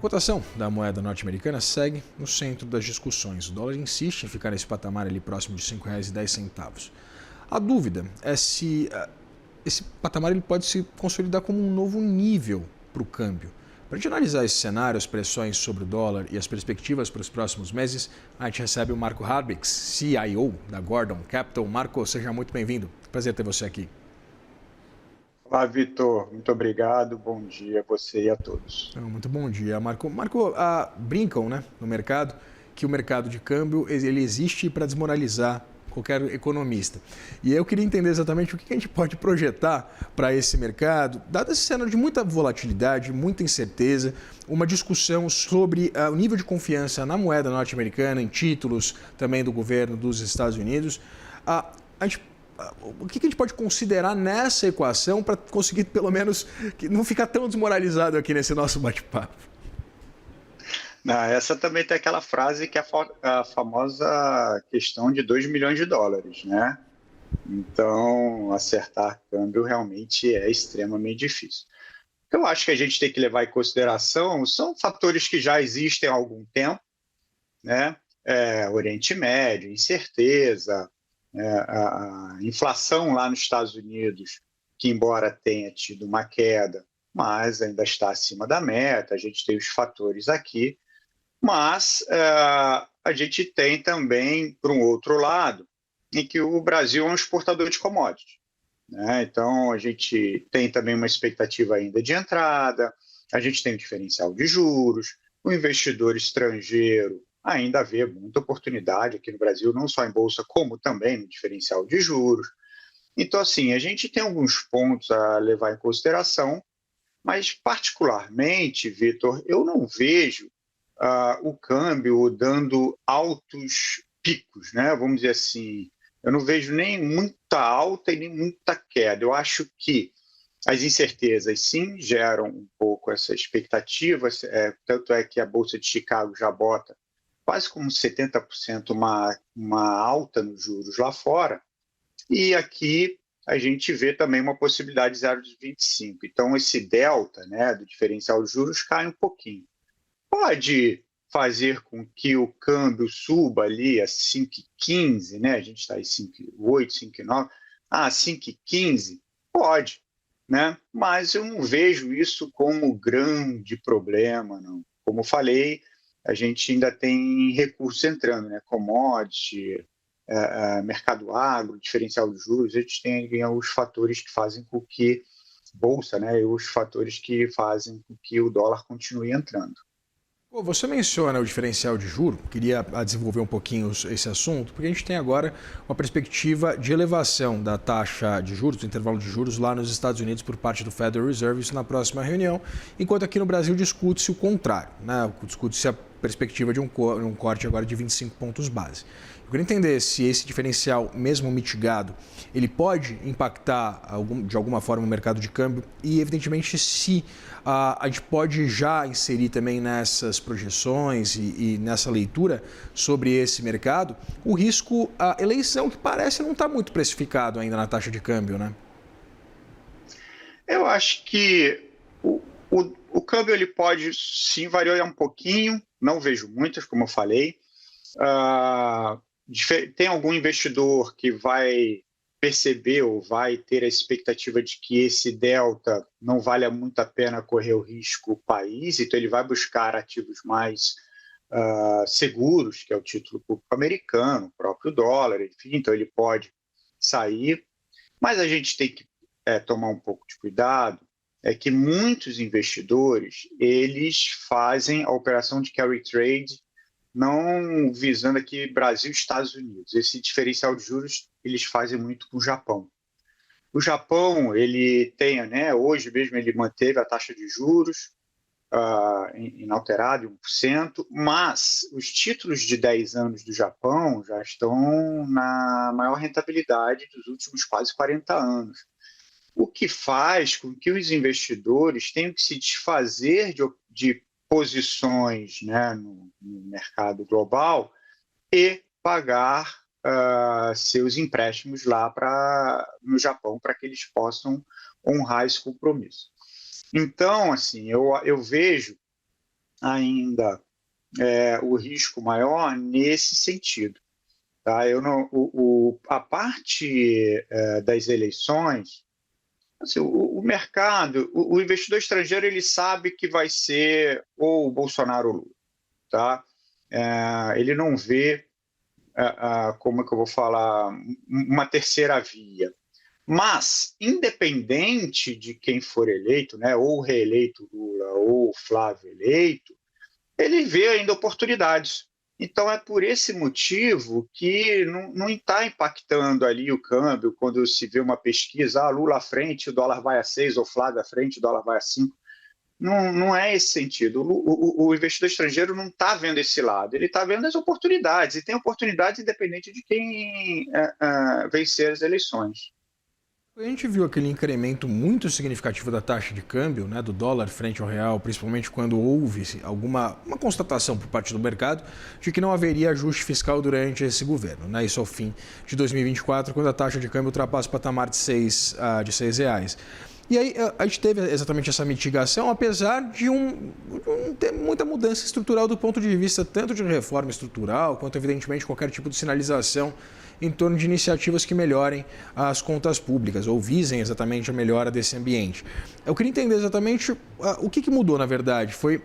cotação da moeda norte-americana segue no centro das discussões. O dólar insiste em ficar nesse patamar ali próximo de R$ 5,10. A dúvida é se esse patamar ele pode se consolidar como um novo nível para o câmbio. Para a gente analisar esse cenário, as pressões sobre o dólar e as perspectivas para os próximos meses, a gente recebe o Marco Harbix, CIO da Gordon Capital. Marco, seja muito bem-vindo. Prazer ter você aqui. Olá, Vitor. Muito obrigado. Bom dia a você e a todos. Muito bom dia, Marco. Marco, brincam, né, no mercado que o mercado de câmbio ele existe para desmoralizar qualquer economista. E eu queria entender exatamente o que a gente pode projetar para esse mercado, dado esse cenário de muita volatilidade, muita incerteza, uma discussão sobre o nível de confiança na moeda norte-americana, em títulos também do governo dos Estados Unidos. O que a gente pode considerar nessa equação para conseguir, pelo menos, não ficar tão desmoralizado aqui nesse nosso bate-papo? Essa também tem aquela frase que é a famosa questão de 2 milhões de dólares, né? Então, acertar câmbio realmente é extremamente difícil. O que eu acho que a gente tem que levar em consideração são fatores que já existem há algum tempo, né? Oriente Médio, incerteza, a inflação lá nos Estados Unidos, que embora tenha tido uma queda, mas ainda está acima da meta, a gente tem os fatores aqui, mas a gente tem também, por um outro lado, em que o Brasil é um exportador de commodities, né? Então, a gente tem também uma expectativa ainda de entrada, a gente tem um diferencial de juros, o investidor estrangeiro ainda vê muita oportunidade aqui no Brasil, não só em bolsa, como também no diferencial de juros. Então, assim, a gente tem alguns pontos a levar em consideração, mas particularmente, Vitor, eu não vejo o câmbio dando altos picos, né? Vamos dizer assim, eu não vejo nem muita alta e nem muita queda. Eu acho que as incertezas, sim, geram um pouco essa expectativa, tanto é que a Bolsa de Chicago já bota quase como 70% uma alta nos juros lá fora, e aqui a gente vê também uma possibilidade de 0,25. Então, esse delta, né, do diferencial de juros cai um pouquinho. Pode fazer com que o câmbio suba ali a 5,15, né? A gente está em 5,8, 5,9. 5,15? Pode, né? Mas eu não vejo isso como grande problema, não. Como falei, a gente ainda tem recursos entrando, né? Commodity, mercado agro, diferencial de juros, a gente tem os fatores que fazem com que bolsa, né? E os fatores que fazem com que o dólar continue entrando. Você menciona o diferencial de juro, queria desenvolver um pouquinho esse assunto, porque a gente tem agora uma perspectiva de elevação da taxa de juros, do intervalo de juros lá nos Estados Unidos por parte do Federal Reserve, isso na próxima reunião, enquanto aqui no Brasil discute-se o contrário, né? Discute-se a perspectiva de um corte agora de 25 pontos base. Eu queria entender se esse diferencial, mesmo mitigado, ele pode impactar de alguma forma o mercado de câmbio e, evidentemente, se a gente pode já inserir também nessas projeções e nessa leitura sobre esse mercado o risco, a eleição, que parece não estar muito precificado ainda na taxa de câmbio, né? Eu acho que o câmbio ele pode sim variar um pouquinho, não vejo muitas, como eu falei. Tem algum investidor que vai perceber ou vai ter a expectativa de que esse delta não vale muito a pena correr o risco o país, então ele vai buscar ativos mais seguros, que é o título público americano, o próprio dólar, enfim, então ele pode sair, mas a gente tem que tomar um pouco de cuidado, é que muitos investidores, eles fazem a operação de carry trade não visando aqui Brasil e Estados Unidos. Esse diferencial de juros eles fazem muito com o Japão. O Japão, ele tem, né, hoje mesmo ele manteve a taxa de juros inalterada, 1%, mas os títulos de 10 anos do Japão já estão na maior rentabilidade dos últimos quase 40 anos. O que faz com que os investidores tenham que se desfazer de posições, né, no mercado global e pagar seus empréstimos lá no Japão para que eles possam honrar esse compromisso. Então, assim, eu vejo ainda o risco maior nesse sentido. Tá? A parte das eleições, assim, o mercado, o investidor estrangeiro, ele sabe que vai ser ou o Bolsonaro ou o Lula. Tá? Ele não vê, como é que eu vou falar, uma terceira via. Mas, independente de quem for eleito, né, ou reeleito Lula ou Flávio eleito, ele vê ainda oportunidades. Então, é por esse motivo que não está impactando ali o câmbio quando se vê uma pesquisa, Lula à frente, o dólar vai a 6, ou Flávio à frente, o dólar vai a 5. Não é esse sentido. O investidor estrangeiro não está vendo esse lado, ele está vendo as oportunidades, e tem oportunidades independente de quem vencer as eleições. A gente viu aquele incremento muito significativo da taxa de câmbio, né, do dólar frente ao real, principalmente quando houve uma constatação por parte do mercado de que não haveria ajuste fiscal durante esse governo, né, isso ao fim de 2024, quando a taxa de câmbio ultrapassa o patamar de R$6. E aí a gente teve exatamente essa mitigação, apesar de ter muita mudança estrutural do ponto de vista tanto de reforma estrutural, quanto evidentemente qualquer tipo de sinalização em torno de iniciativas que melhorem as contas públicas ou visem exatamente a melhora desse ambiente. Eu queria entender exatamente o que mudou, na verdade. Foi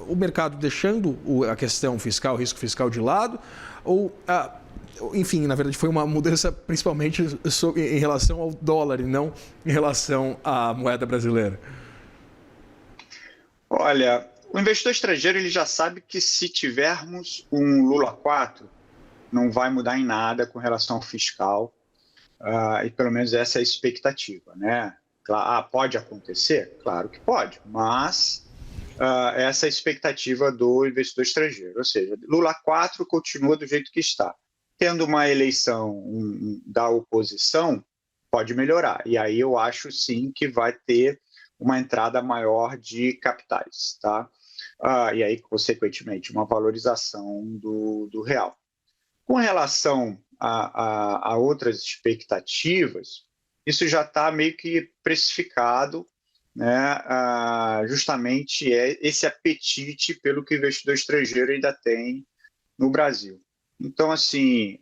o mercado deixando a questão fiscal, o risco fiscal de lado, ou... enfim, na verdade foi uma mudança principalmente em relação ao dólar e não em relação à moeda brasileira? Olha, o investidor estrangeiro ele já sabe que se tivermos um Lula 4, não vai mudar em nada com relação ao fiscal, e pelo menos essa é a expectativa, né? Pode acontecer? Claro que pode, mas essa é a expectativa do investidor estrangeiro, ou seja, Lula 4 continua do jeito que está. Tendo uma eleição da oposição, pode melhorar. E aí eu acho sim que vai ter uma entrada maior de capitais, tá? E aí, consequentemente, uma valorização do real. Com relação a outras expectativas, isso já está meio que precificado, né? Justamente esse apetite pelo que o investidor estrangeiro ainda tem no Brasil. Então, assim,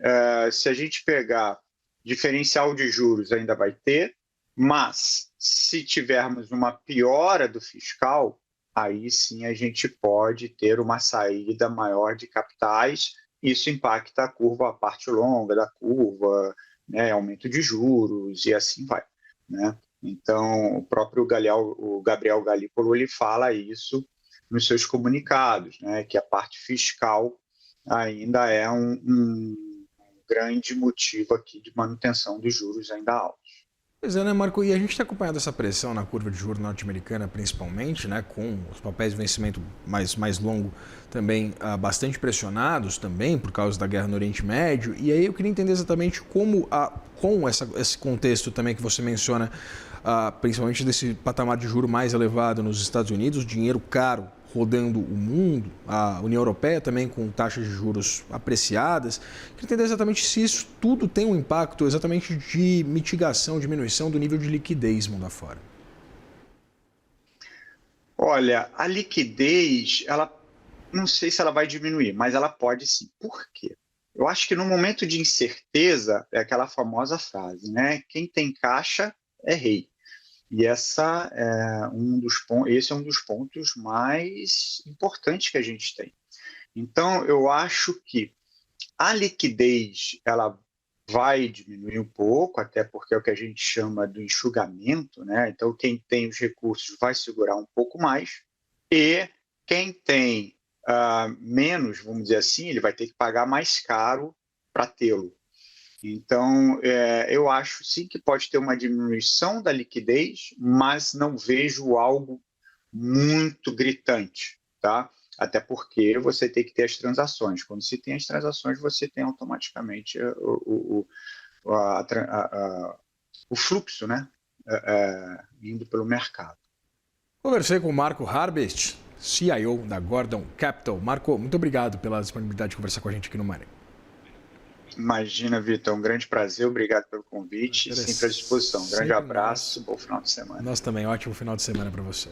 se a gente pegar diferencial de juros, ainda vai ter, mas se tivermos uma piora do fiscal, aí sim a gente pode ter uma saída maior de capitais. Isso impacta a parte longa da curva, né, aumento de juros e assim vai, né? Então, o próprio Gabriel Galípolo, ele fala isso nos seus comunicados, né, que a parte fiscal ainda é um grande motivo aqui de manutenção dos juros ainda altos. Pois é, né, Marco? E a gente tem acompanhado essa pressão na curva de juros norte-americana, principalmente, né, com os papéis de vencimento mais longo também bastante pressionados também por causa da guerra no Oriente Médio. E aí eu queria entender exatamente como, com esse contexto também que você menciona, principalmente desse patamar de juro mais elevado nos Estados Unidos, dinheiro caro rodando o mundo, a União Europeia também com taxas de juros apreciadas. Queria entender exatamente se isso tudo tem um impacto exatamente de mitigação, diminuição do nível de liquidez mundo afora. Olha, a liquidez, ela não sei se ela vai diminuir, mas ela pode sim. Por quê? Eu acho que no momento de incerteza, é aquela famosa frase, né? Quem tem caixa é rei. E esse é um dos pontos mais importantes que a gente tem. Então, eu acho que a liquidez ela vai diminuir um pouco, até porque é o que a gente chama do enxugamento, né? Então, quem tem os recursos vai segurar um pouco mais, e quem tem menos, vamos dizer assim, ele vai ter que pagar mais caro para tê-lo. Então, eu acho sim que pode ter uma diminuição da liquidez, mas não vejo algo muito gritante, tá? Até porque você tem que ter as transações. Quando se tem as transações, você tem automaticamente o fluxo, né? Indo pelo mercado. Conversei com o Marco Harbest, CIO da Gordon Capital. Marco, muito obrigado pela disponibilidade de conversar com a gente aqui no Money. Imagina, Vitor, um grande prazer, obrigado pelo convite, sempre à disposição. Um grande abraço, bom final de semana. Nós também, ótimo final de semana para você.